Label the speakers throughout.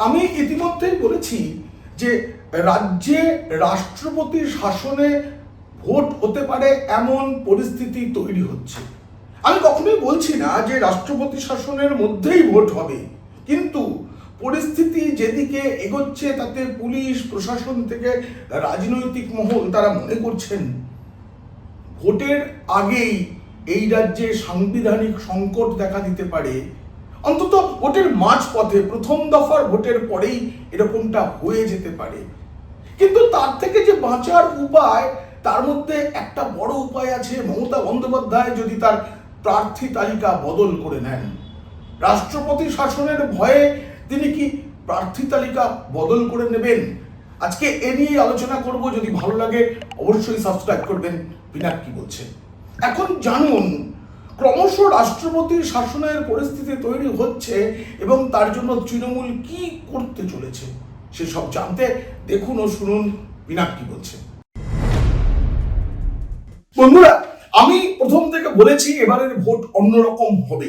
Speaker 1: আমি ইতিমধ্যেই বলেছি যে রাজ্যে রাষ্ট্রপতির শাসনে ভোট হতে পারে এমন পরিস্থিতি তৈরি হচ্ছে। আমি কখনোই বলছি না যে রাষ্ট্রপতি শাসনের মধ্যেই ভোট হবে, কিন্তু পরিস্থিতি যেদিকে এগোচ্ছে তাতে পুলিশ প্রশাসন থেকে রাজনৈতিক মহল তারা মনে করছেন ভোটের আগেই এই রাজ্যে সাংবিধানিক সংকট দেখা দিতে পারে। অন্তত ভোটের মাঝপথে প্রথম দফার ভোটের পরেই এরকমটা হয়ে যেতে পারে। কিন্তু তার থেকে যে বাঁচার উপায়, তার মধ্যে একটা বড় উপায় আছে। মমতা বন্দ্যোপাধ্যায় যদি তার প্রার্থী তালিকা বদল করে নেন, রাষ্ট্রপতি শাসনের ভয়ে তিনি কি প্রার্থী তালিকা বদল করে নেবেন? আজকে এ নিয়ে আলোচনা করব। যদি ভালো লাগে অবশ্যই সাবস্ক্রাইব করবেন। বিনাক কি বলছে এখন জানুন। ক্রমশ রাষ্ট্রপতির শাসনের পরিস্থিতি তৈরি হচ্ছে এবং তার জন্য তৃণমূল কি করতে চলেছে সেসব জানতে দেখুন ও শুনুন বিনাক কি বলছে। বন্ধুরা, আমি প্রথম থেকে বলেছি এবারের ভোট অন্যরকম হবে।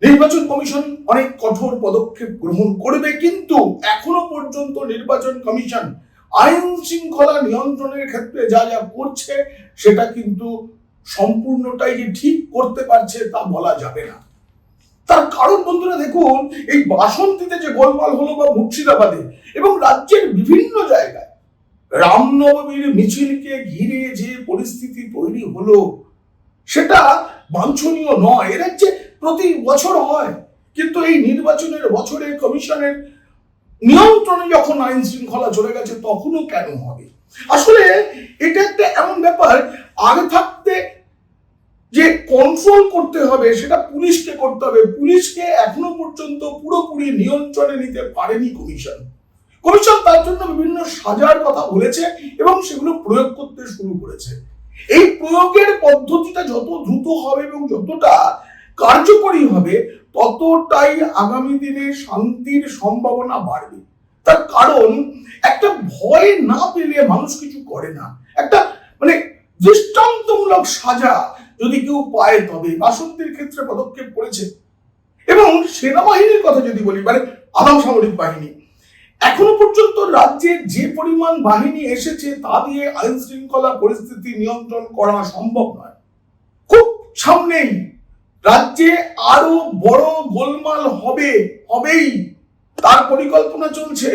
Speaker 1: নির্বাচন কমিশন অনেক কঠোর পদক্ষেপ গ্রহণ করবে, কিন্তু এখনো পর্যন্ত নির্বাচন কমিশন আইন শৃঙ্খলা নিয়ন্ত্রণের ক্ষেত্রে যা যা করছে সেটা কিন্তু সম্পূর্ণটাই যে ঠিক করতে পারছে তা বলা যাবে না। তার কারণ বন্ধুরা দেখুন, এই বাসন্তীতে যে গোলমাল হলো বা মুর্শিদাবাদে এবং রাজ্যের বিভিন্ন জায়গায় রামনবমীর মিছিলকে ঘিরে যে পরিস্থিতি তৈরি হলো সেটা বাঞ্ছনীয় নয়। এর যে প্রতি বছর হয়, কিন্তু এই নির্বাচনের বছরে কমিশনের নিয়ন্ত্রণে যখন আইন শৃঙ্খলা চলে গেছে তখনও কেন হবে? আসলে এটা একটা এমন ব্যাপার, আগে থাকতে যে কন্ট্রোল করতে হবে সেটা পুলিশকে করতে হবে। পুলিশকে এখনো পর্যন্ত পুরোপুরি নিয়ন্ত্রণে নিতে পারেনি কমিশন। কমিশন তার জন্য বিভিন্ন সাজার কথা বলেছে এবং সেগুলো প্রয়োগ করতে শুরু করেছে। এই প্রয়োগের পদ্ধতিটা যত দ্রুত হবে এবং যতটা কার্যকরী হবে ততটাই আগামী দিনে শান্তির সম্ভাবনা বাড়বে। তার কারণ একটা ভয় না পেলে মানুষ কিছু করে না। একটা দৃষ্টান্তমূলক সাজা যদি কেউ পায় তবে। বাসন্তীর ক্ষেত্রে পদক্ষেপ করেছে। এবং সেনাবাহিনীর কথা যদি বলি, আধা সামরিক বাহিনী, এখনো পর্যন্ত রাজ্যে যে পরিমাণ বাহিনী এসেছে তা দিয়ে আইন শৃঙ্খলা পরিস্থিতি নিয়ন্ত্রণ করা সম্ভব নয়। খুব সামনেই রাজ্যে আরো বড় গোলমাল হবেই, তার পরিকল্পনা চলছে।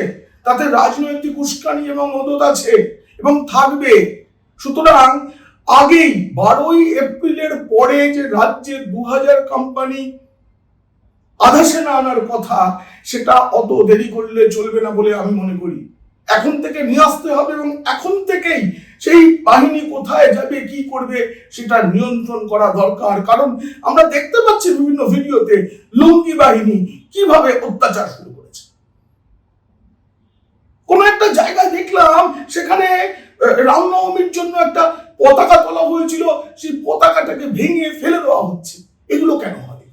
Speaker 1: তাতে রাজনৈতিক উস্কানি এবং মদত আছে এবং থাকবে। সুতরাং আগেই 12ই এপ্রিলের পরে যে রাজ্যে 2000 কোম্পানি আধা সেনা আনার কথা, সেটা অত দেরি করলে চলবে না বলে আমি মনে করি। এখন থেকে নিয়ে আসতে হবে এবং এখন থেকেই সেই বাহিনী কোথায় যাবে, কি করবে সেটা নিয়ন্ত্রণ করা দরকার। কারণ আমরা দেখতে পাচ্ছি বিভিন্ন ভিডিওতে লুঙ্গি বাহিনী কিভাবে অত্যাচার শুরু করেছে। কোন একটা জায়গায় দেখলাম সেখানে রামনবমীর জন্য একটা পতাকা তোলা হয়েছিল, সেই পতাকাটাকে ভেঙে ফেলে দেওয়া হচ্ছে। এগুলো কেন হবে?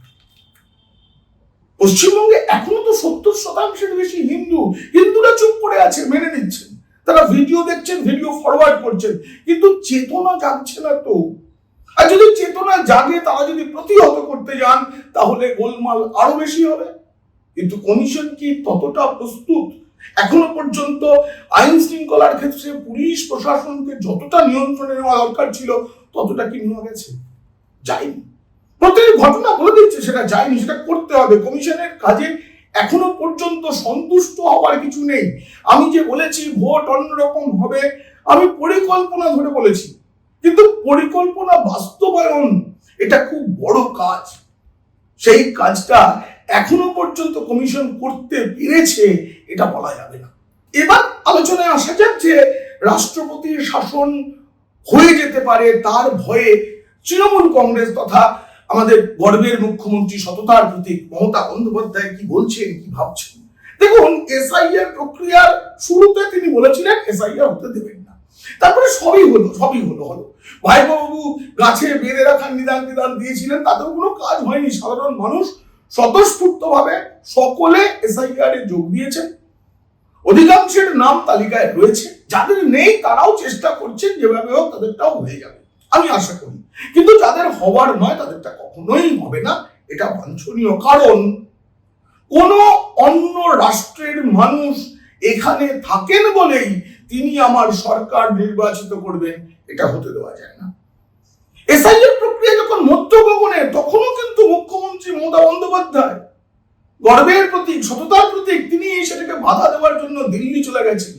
Speaker 1: পশ্চিমবঙ্গে এখনো তো 70% বেশি হিন্দুরা চুপ করে আছে, মেনে নিচ্ছেন। তারা ভিডিও দেখছেন, ভিডিও ফরওয়ার্ড করছেন, কিন্তু চেতনা জাগছে না তো। আর যদি চেতনা জাগে, তারা যদি প্রতিহত করতে যান, তাহলে গোলমাল আরো বেশি হবে। কিন্তু কমিশন কি ততটা প্রস্তুত? এখনো পর্যন্ত আইন শৃঙ্খলার ক্ষেত্রে পুলিশ প্রশাসনকে যতটা নিয়ন্ত্রণে নেওয়া দরকার ছিল ততটা কি নেওয়া গেছে? যায়নি। প্রত্যেক ঘটনা বলে দিচ্ছে সেটা যায়নি, সেটা করতে হবে। কমিশনের কাজে এখনো পর্যন্ত সন্তুষ্ট হওয়ার কিছু নেই। আমি যে বলেছি ভোট অন্যরকম হবে, আমি পরিকল্পনা ধরে বলেছি, কিন্তু পরিকল্পনা বাস্তবায়ন এটা খুব বড় কাজ। সেই কাজটা এখনো পর্যন্ত কমিশন করতে পেরেছে এটা বলা যাবে না। এবার আলোচনায় আসা যাক যে রাষ্ট্রপতির শাসন হয়ে যেতে পারে তার ভয়ে তৃণমূল কংগ্রেস তথা আমাদের গর্বের মুখ্যমন্ত্রী, সততার প্রতীক মমতা বন্দ্যোপাধ্যায় কি বলছেন, কি ভাবছেন। দেখুন, এসআইআর প্রক্রিয়ার শুরুতে তিনি বলেছিলেন এসআইআর হতে দেবেন না। তারপরে সবই হলো। ভাইবাবু গাছে বেঁধে রাখার নিদান দিয়েছিলেন, তাতেও কোনো কাজ হয়নি। সাধারণ মানুষ স্বতঃস্ফূর্তভাবে সকলে এসআইআর এ যোগ দিয়েছেন। অধিকাংশের নাম তালিকায় রয়েছে, যাদের নেই তারাও চেষ্টা করছেন যেভাবে হোক তাদেরটাও হয়ে যাবে, আমি আশা করি। কিন্তু যাদের হওয়ার নয় তাদেরটা কখনোই হবে না, এটা বাঞ্ছনীয়। কারণ কোন অন্য রাষ্ট্রের মানুষ এখানে থাকেন বলেই তিনি আমার সরকার নির্বাচিত করবেন, এটা হতে দেওয়া যায় না। এসআইআর প্রক্রিয়া যখন মধ্য গগনে, তখনও কিন্তু মুখ্যমন্ত্রী মমতা বন্দ্যোপাধ্যায় গর্বের প্রতীক, সততার প্রতীক, তিনি সেটাকে বাধা দেওয়ার জন্য দিল্লি চলে গেছেন।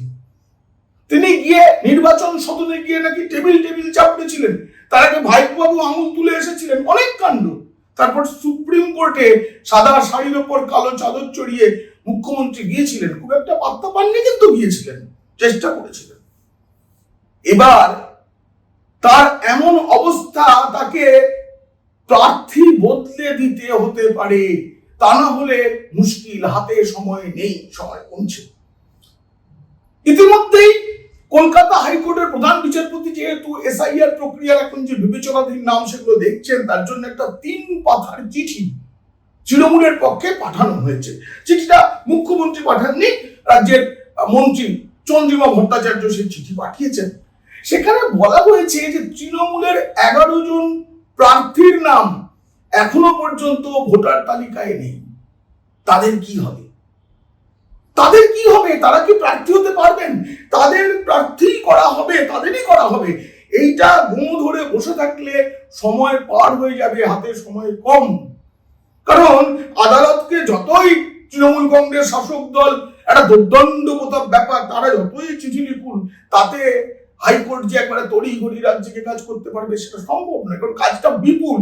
Speaker 1: তিনি গিয়ে নির্বাচন সদনে গিয়ে নাকি টেবিল চাপড়েছিলেন, তার আগে ভাইবাবু আঙুল তুলে এসেছিলেন, অনেক কাণ্ড। তারপর সুপ্রিম কোর্টে সাদা শাড়ির ওপর কালো চাদর চড়িয়ে মুখ্যমন্ত্রী গিয়েছিলেন, খুব একটা পাত্তা পাননি, কিন্তু গিয়েছিলেন, চেষ্টা করেছিলেন। এবার তার এমন অবস্থা, তাকে প্রার্থী বদলে দিতে হতে পারে, তা না হলে মুশকিল, হাতে সময় নেই, সময় কমছে। ইতিমধ্যেই কলকাতা হাইকোর্টের প্রধান বিচারপতি যেহেতু এসআইআর প্রক্রিয়ার এখন যে বিবেচনাধীন নাম সেগুলো দেখছেন, তার জন্য একটা 3 পাতার চিঠি তৃণমূলের পক্ষে পাঠানো হয়েছে। চিঠিটা মুখ্যমন্ত্রী পাঠাননি, রাজ্যের মন্ত্রী চন্দ্রিমা ভট্টাচার্য সেই চিঠি পাঠিয়েছেন। সেখানে বলা হয়েছে যে তৃণমূলের 11 জন প্রার্থীর নাম এখনো পর্যন্ত ভোটার তালিকায় নেই। তাদের কি হবে? তারা কি প্রার্থী হতে পারবেন? তাদের প্রার্থী করা হবে, তাদেরই করা হবে। এইটা গুঁ ধরে বসে থাকলে সময় পার হয়ে যাবে, হাতে সময় কম। কারণ আদালতকে যতই তৃণমূল কংগ্রেস শাসক দল একটা দুর্দণ্ড ব্যাপার, তারা যতই চিঠি লিখুন, তাতে হাইকোর্ট যে একবারে তড়িঘড়ি রাজ্যকে কাজ করতে পারবে সেটা সম্ভব নয়, কারণ কাজটা বিপুল।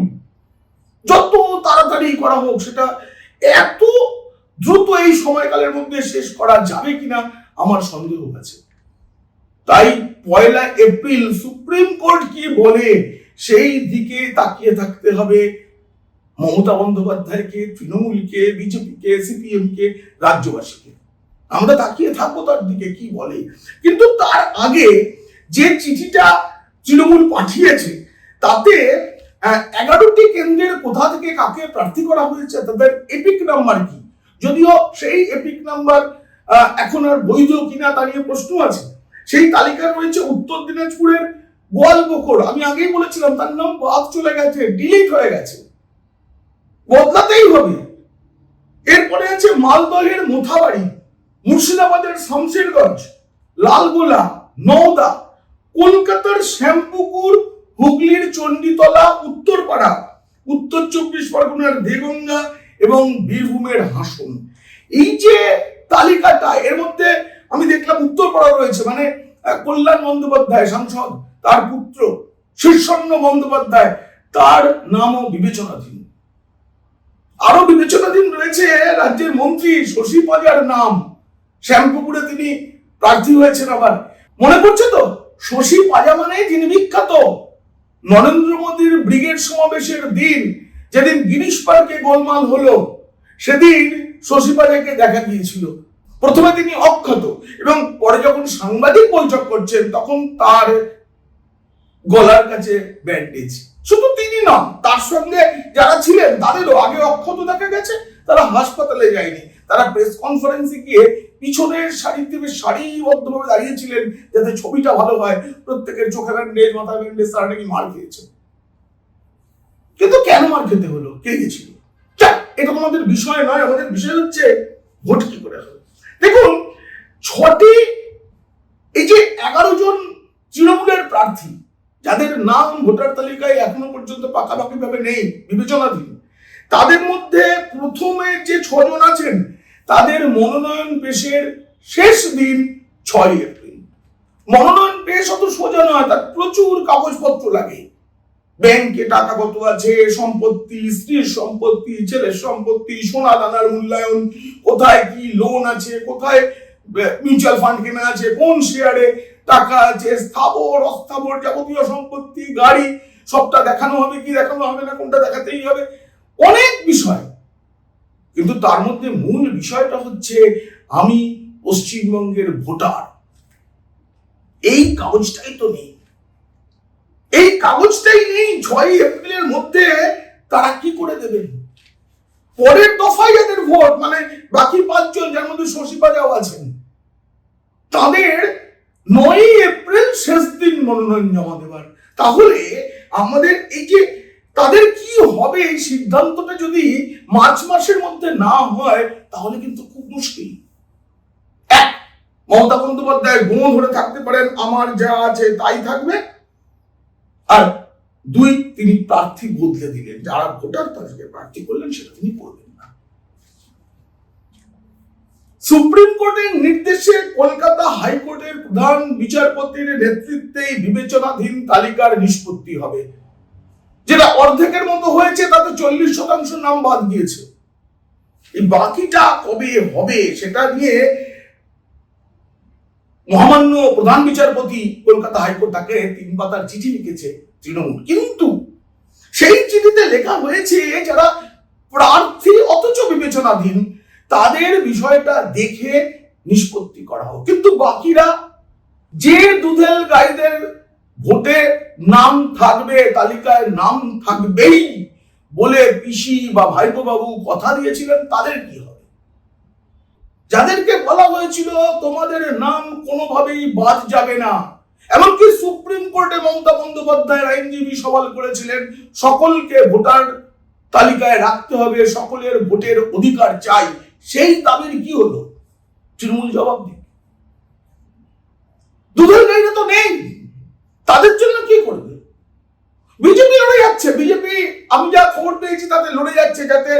Speaker 1: যত তাড়াতাড়ি করা হোক, সেটা এত দ্রুত এই সময়কালের মধ্যে শেষ করা যাবে কিনা আমার সন্দেহ আছে। তাই 1 এপ্রিল সুপ্রিম কোর্ট কি বলে সেই দিকে তাকিয়ে থাকতে হবে মমতা বন্দ্যোপাধ্যায়কে, তৃণমূলকে, বিজেপিকে, সিপিএমকে, রাজ্যবাসীকে। আমরা তাকিয়ে থাকবো তার দিকে কি বলে। কিন্তু তার আগে যে চিঠিটা তৃণমূল পাঠিয়েছে, তাতে 11টি কেন্দ্রের কোথা থেকে কাকে প্রার্থী করা হয়েছে, তাদের এপিক নাম্বার কি, যদিও সেই এপিক নাম্বার এখন আর বৈধ কিনা তা নিয়ে প্রশ্ন আছে। সেই তালিকা রয়েছে উত্তর দিনাজপুরের গোয়ালবকর, আমি আগেই বলেছিলাম তার নাম বাদ চলে গেছে, ডিলিট হয়ে গেছে, বদলাতেই হবে। এরপরে আছে মালদহের মোথাবাড়ি, মুর্শিদাবাদের শামশেরগঞ্জ, লালগোলা, নওদা, কলকাতার শ্যামপুকুর, হুগলির চণ্ডীতলা, উত্তরপাড়া, উত্তর 24 পরগনার দেগঙ্গা এবং বীরভূমের হাসন। এই যে তালিকাটা, এর মধ্যে আমি দেখলাম উত্তরপাড়া রয়েছে, মানে কল্যাণ বন্দ্যোপাধ্যায় সাংসদ, তার পুত্র শীর্ষণ্য বন্দ্যোপাধ্যায়, তার নামও বিবেচনাধীন। আরো বিবেচনাধীন রয়েছে রাজ্যের মন্ত্রী শশী পাজার নাম, শ্যামপুকুরে তিনি প্রার্থী হয়েছেন। আবার মনে পড়ছে তো, শশী পাজা মানে যিনি বিখ্যাত নরেন্দ্র মোদীর ব্রিগেড সমাবেশের দিন, যেদিন গিরিশ পার্কে গোলমাল হলো, সেদিন শশী পাজাকে দেখা গিয়েছিল। প্রথমে তিনি অক্ষত, এবং পরে যখন সাংবাদিক বৈঠক করছেন তখন তার গলার কাছে ব্যান্ডেজ। শুধু তিনি নন, তার সঙ্গে যারা ছিলেন তাদেরও আগে অক্ষত দেখা গেছে, তারা হাসপাতালে যায়নি, তারা প্রেস কনফারেন্সে গিয়ে পিছনের সারিতে সারিবদ্ধভাবে দাঁড়িয়েছিলেন যাতে ছবিটা ভালো হয়, প্রত্যেকের চোখে ব্যান্ডেজ, মাথা ব্যান্ডেজ, তারা নাকি মার খেয়েছে। কিন্তু কেন মার খেতে হলো, কে গেছিল, এটা আমাদের বিষয় নয়। আমাদের বিষয় হচ্ছে ভোট কি করে হবে। দেখুন, 6টি এই যে 11 জন তৃণমূলের প্রার্থী যাদের নাম ভোটার তালিকায় এখনো পর্যন্ত পাকাপাকি ভাবে নেই, বিবেচনাধীন, তাদের মধ্যে প্রথমে যে 6 জন আছেন তাদের মনোনয়ন পেশের শেষ দিন 6 এপ্রিল। মনোনয়ন পেশ অত সোজা নয়, তার প্রচুর কাগজপত্র লাগে। ব্যাংকে টাকা কত আছে, সম্পত্তি, স্ত্রীর সম্পত্তি, ছেলের সম্পত্তি, সোনা দানার মূল্যায়ন, কোথায় কি লোন আছে, কোথায় মিউচুয়াল ফান্ড কেনা আছে, কোন শেয়ারে টাকা আছে, স্থাবর অস্থাবর যাবতীয় সম্পত্তি, গাড়ি, সবটা দেখানো হবে কি দেখানো হবে না, কোনটা দেখাতেই হবে, অনেক বিষয়। কিন্তু তার মধ্যে মূল বিষয়টা হচ্ছে আমি পশ্চিমবঙ্গের ভোটার, এই কাগজটাই তো নেই। এই কাগজটাই নেই। 6 এপ্রিলের মধ্যে তারা কি করে দেবেন? পরের দফায় যাদের ভোট, মানে বাকি 5 জন, যার মধ্যে শশী পাজাও আছেন, তাদের 9 এপ্রিল শেষ দিন মনোনয়ন জমা দেবার। তাহলে আমাদের এই যে তাদের কি হবে এই সিদ্ধান্তটা যদি মার্চ মাসের মধ্যে না হয় তাহলে কিন্তু খুব মুশকিল। এক, মমতা বন্দ্যোপাধ্যায় গুণ ধরে থাকতে পারেন, আমার যা আছে তাই থাকবে। আর দুই, তিনি প্রার্থী বদলে দিলেন, যারা ভোটার তাদেরকে প্রার্থী করলেন সেটা তিনি করবেন না। সুপ্রিম কোর্টের নির্দেশে কলকাতা হাইকোর্টের প্রধান বিচারপতির নেতৃত্বে বিবেচনাধীন তালিকার নিষ্পত্তি হবে। যেটা অর্ধেকের মতো হয়েছে, তাতে 40% নাম বাদ দিয়েছে। এই বাকিটা কবে হবে সেটা নিয়ে মহামান্য প্রধান বিচারপতি কলকাতা হাইকোর্ট তাকে 3 পাতার চিঠি লিখেছে তৃণমূল। কিন্তু সেই চিঠিতে লেখা হয়েছে যারা প্রার্থী অথচ বিবেচনাধীন তাদের বিষয়টা দেখে নিষ্পত্তি করা হোক। কিন্তু বাকিরা, যে দুধেল গাইদের ভোটে নাম থাকবে, তালিকায় নাম থাকবেই বলে পিসি বা ভাইপো বাবু কথা দিয়েছিলেন, তাদের কি হবে? যাদেরকে বলা হয়েছিল তোমাদের নাম কোনোভাবেই বাদ যাবে না, এমনকি সুপ্রিম কোর্টে মমতা বন্দ্যোপাধ্যায়ের আইনজীবী সওয়াল করেছিলেন সকলকে ভোটার তালিকায় রাখতে হবে, সকলের ভোটের অধিকার চাই, সেই দাবির কি হলো? তৃণমূল জবাব দিন। দুধের গাইরা তো নেই, তাদের জন্য কি করবে? বিজেপি লড়ে যাচ্ছে। বিজেপি, আমি যা খবর পেয়েছি তাতে লড়ে যাচ্ছে যাতে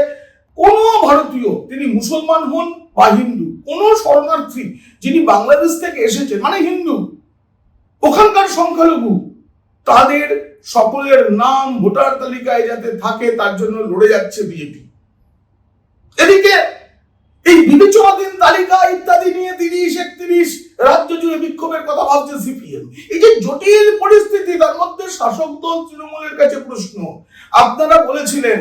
Speaker 1: কোন ভারতীয়, তিনি মুসলমান হন বা হিন্দু, কোন শরণার্থী যিনি বাংলাদেশ থেকে এসেছেন মানে হিন্দু, ওখানকার সংখ্যালঘু, তাদের সকলের নাম ভোটার তালিকায় যাতে থাকে তার জন্য লড়ে যাচ্ছে বিজেপি। এদিকে এই বিবেচনাধীন তালিকা ইত্যাদি নিয়ে 30-31 রাজ্য জুড়ে বিক্ষোভের কথা ভাবছে সিপিএম। এই যে জটিল পরিস্থিতি, তার মধ্যে শাসক দল তৃণমূলের কাছে প্রশ্ন, আপনারা বলেছিলেন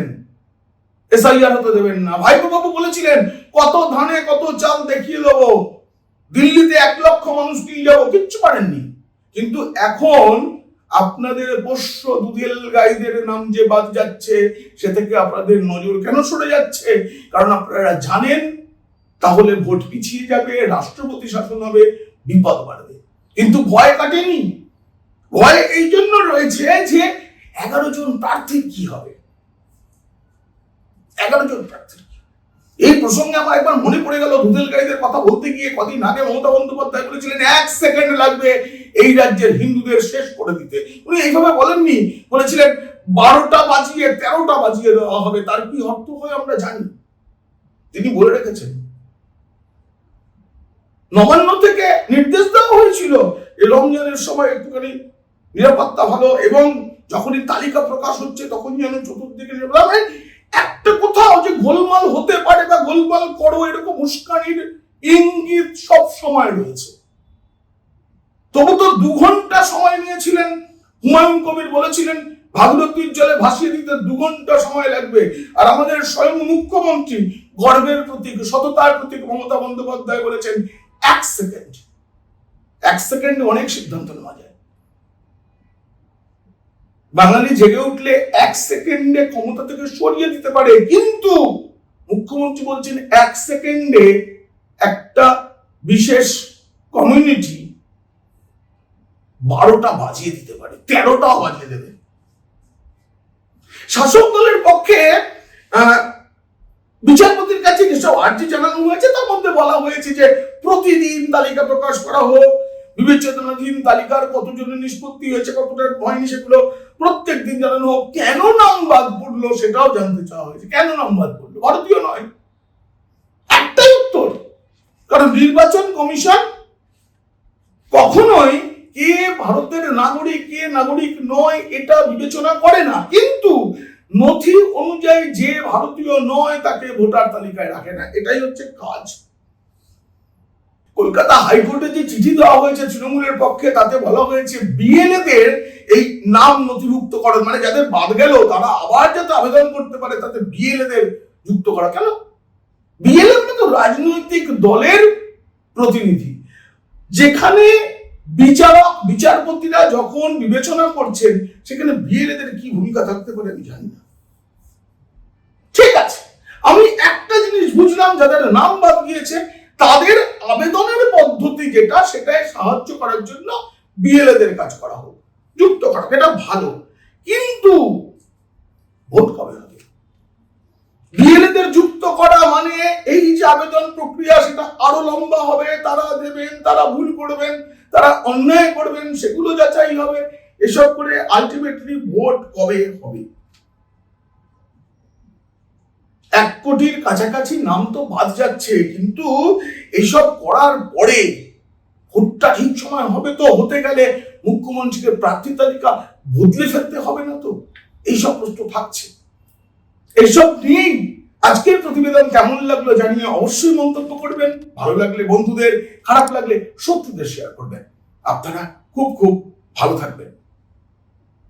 Speaker 1: এসআইআর হতে দেবেন না, ভাইপো বাবু বলেছিলেন কত ধানে কত চাল দেখিয়ে দেবো, দিল্লিতে 1 লক্ষ মানুষ নিয়ে যাবো, কিচ্ছু পারেননি। কিন্তু এখন আপনাদের পোষ্য দুধেল গাইদের নাম যে বাদ যাচ্ছে, সে থেকে আপনাদের নজর কেন সরে যাচ্ছে? কারণ আপনারা জানেন তাহলে ভোট পিছিয়ে যাবে, রাষ্ট্রপতি শাসন হবে, বিপদ বাড়বে। কিন্তু ভয় কাটেনি। ভয় এই জন্য রয়েছে যে 11 জন প্রার্থীর কি হবে। 11 জন প্রার্থী, এই প্রসঙ্গে আমার একবার মনে পড়ে গেল দুধেল গাইদের কথা বলতে গিয়ে কদিন আগে মমতা বন্দ্যোপাধ্যায় বলেছিলেন 1 সেকেন্ড লাগবে এই রাজ্যের হিন্দুদের শেষ করে দিতে। উনি এইভাবে বলেননি, বলেছিলেন 12টা বাজিয়ে 13টা বাজিয়ে দেওয়া হবে। তার কি অর্থ হয় আমরা জানি, তিনি বলে রেখেছেন। নবান্ন থেকে নির্দেশ দেওয়া হয়েছিল এই রমজানের সময় একটুখানি নিরাপত্তা ভালো, এবং যখনই তালিকা প্রকাশ হচ্ছে তখন যেন চতুর্দিকে নিরাপত্তা। একটা কোথাও যে গোলমাল হতে পারে বা গোলমাল করো এরকম উস্কানির ইঙ্গিত সব সময় রয়েছে। তবু তো 2 ঘন্টা সময় নিয়েছিলেন। হুমায়ুন কবির বলেছিলেন ভাগীরথীর জলে ভাসিয়ে দিতে 2 ঘন্টা সময় লাগবে। আর আমাদের স্বয়ং মুখ্যমন্ত্রী, গর্বের প্রতীক, সততার প্রতীক মমতা বন্দ্যোপাধ্যায় বলেছেন 1 সেকেন্ড। 1 সেকেন্ডে অনেক সিদ্ধান্ত নেওয়া যায়। বাঙালি জেগে উঠলে 1 সেকেন্ডে ক্ষমতা থেকে সরিয়ে দিতে পারে, কিন্তু মুখ্যমন্ত্রী বলছেন 1 সেকেন্ডে একটা বিশেষ কমিউনিটি 12টা বাজিয়ে দিতে পারে, 13টাও বাজিয়ে দেবে। শাসক দলের পক্ষে বিচারপতির কাছে যেসব আর্জি জানানো হয়েছে তার মধ্যে বলা হয়েছে যে প্রতিদিন তালিকা প্রকাশ করা হোক, বিবেচনাধীন তালিকার কতজনের নিষ্পত্তি হয়েছে, কতটা হয়নি সেগুলো প্রত্যেক দিন জানানো হোক। কেন নাম বাদ পড়লো সেটাও জানতে চাওয়া হয়েছে। কেন নাম বাদ পড়লো? ভারতীয় নয়, একটাই উত্তর, কারণ নির্বাচন কমিশন কখনোই কে ভারতের নাগরিক কে নাগরিক নয় এটা বিবেচনা করে না, কিন্তু নথি অনুযায়ী যে ভারতীয় নয় তাকে ভোটার তালিকায় রাখে না, এটাই হচ্ছে কাজ। কলকাতা হাইকোর্টে যে চিঠি দেওয়া হয়েছে তৃণমূলের পক্ষে, তাতে বলা হয়েছে বিএলএদের এই নাম নথিভুক্তকরণ, মানে যাদের বাদ গেল তারা আবার যাতে আবেদন করতে পারে তাতে বিএলএদের যুক্ত করা। কেন? বিএলএ মানে তো রাজনৈতিক দলের প্রতিনিধি। যেখানে বিচারপতিরা যখন বিবেচনা করছেন সেখানে বিএলএদের কি ভূমিকা থাকতে পারে আমি জানি না। ঠিক আছে, আমি একটা জিনিস বুঝলাম, যাদের নাম বাদ গিয়েছে তাদের আবেদনের পদ্ধতি যেটা, সেটাই সাহায্য করার জন্য বিএলএদের কাজ করা হোক, যুক্ত করা, এটা ভালো। কিন্তু ভোট কবে হবে? বিএলএদের যুক্ত করা মানে এই যে আবেদন প্রক্রিয়া সেটা আরো লম্বা হবে, তারা দেবেন, তারা ভুল করবেন, তারা অন্যায় করবেন, সেগুলো যাচাই হবে, এসব করে আলটিমেটলি ভোট কবে হবে? 1 কোটির কাছাকাছি নাম তো বাদ যাচ্ছে, কিন্তু এইসব করার পরে ভোটটা ঠিক সময় হবে তো? হতে গেলে মুখ্যমন্ত্রীকে প্রার্থী তালিকা বদলে ফেলতে হবে না তো? এইসব প্রশ্ন থাকছে। এইসব নিয়েই আজকের প্রতিবেদন কেমন লাগলো জানিয়ে অবশ্যই মন্তব্য করবেন। ভালো লাগলে বন্ধুদের, খারাপ লাগলে শত্রুদের শেয়ার করবেন। আপনারা খুব খুব ভালো থাকবেন।